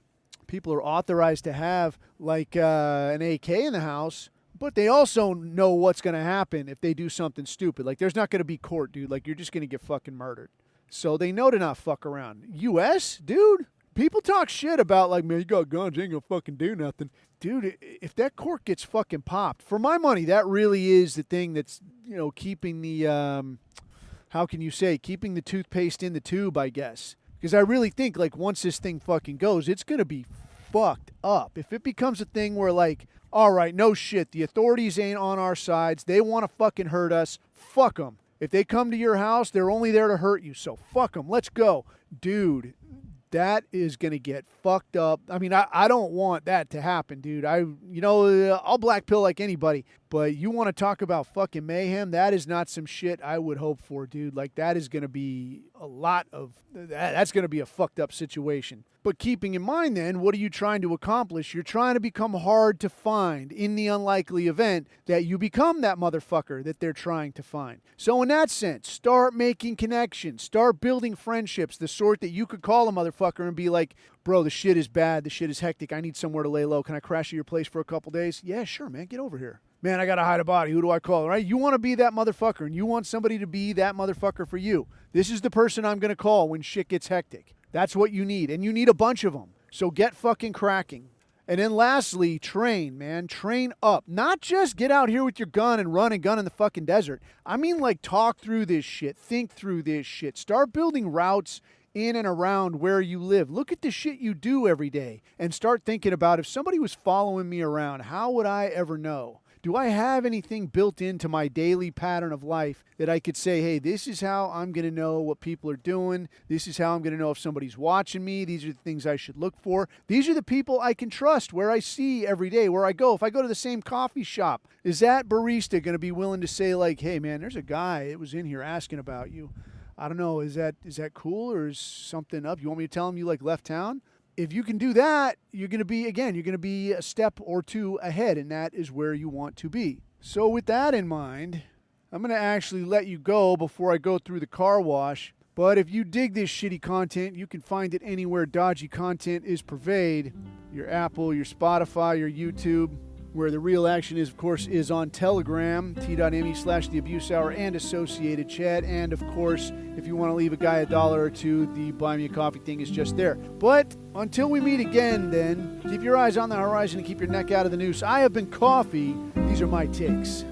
[SPEAKER 2] authorized to have like an AK in the house, but they also know what's going to happen if they do something stupid. Like, there's not going to be court, dude. Like, you're just going to get fucking murdered. So they know to not fuck around. U.S., dude, people talk shit about, like, man, you got guns, you ain't going to fucking do nothing. Dude, if that cork gets fucking popped, for my money, that really is the thing that's, keeping the, keeping the toothpaste in the tube, I guess. Because I really think, like, once this thing fucking goes, it's going to be fucked up. If it becomes a thing where, like, all right, no shit, the authorities ain't on our sides, they want to fucking hurt us, fuck them. If they come to your house, they're only there to hurt you, so fuck them, let's go. Dude, that is going to get fucked up. I mean, I don't want that to happen, dude. I'll black pill like anybody, but you want to talk about fucking mayhem? That is not some shit I would hope for, dude. Like, that is going to be that's going to be a fucked up situation. But keeping in mind then, what are you trying to accomplish? You're trying to become hard to find in the unlikely event that you become that motherfucker that they're trying to find. So in that sense, start making connections. Start building friendships, the sort that you could call a motherfucker and be like, bro, the shit is bad. The shit is hectic. I need somewhere to lay low. Can I crash at your place for a couple days? Yeah, sure, man. Get over here. Man, I got to hide a body. Who do I call? Right? You want to be that motherfucker, and you want somebody to be that motherfucker for you. This is the person I'm going to call when shit gets hectic. That's what you need, and you need a bunch of them. So get fucking cracking. And then lastly, train, man. Train up. Not just get out here with your gun and run and gun in the fucking desert. I mean, like, talk through this shit. Think through this shit. Start building routes in and around where you live. Look at the shit you do every day and start thinking about, if somebody was following me around, how would I ever know? Do I have anything built into my daily pattern of life that I could say, hey, this is how I'm going to know what people are doing. This is how I'm going to know if somebody's watching me. These are the things I should look for. These are the people I can trust, where I see every day, where I go. If I go to the same coffee shop, is that barista going to be willing to say, like, hey, man, there's a guy that was in here asking about you? I don't know. Is that cool, or is something up? You want me to tell him you like left town? If you can do that, you're going to be a step or two ahead, and that is where you want to be. So with that in mind, I'm going to actually let you go before I go through the car wash. But if you dig this shitty content, you can find it anywhere dodgy content is purveyed. Your Apple, your Spotify, your YouTube. Where the real action is, of course, is on Telegram, t.me/The Abuse Hour, and associated chat. And, of course, if you want to leave a guy $1 or $2, the Buy Me a Coffee thing is just there. But until we meet again, then, keep your eyes on the horizon and keep your neck out of the noose. I have been Coffee. These are my takes.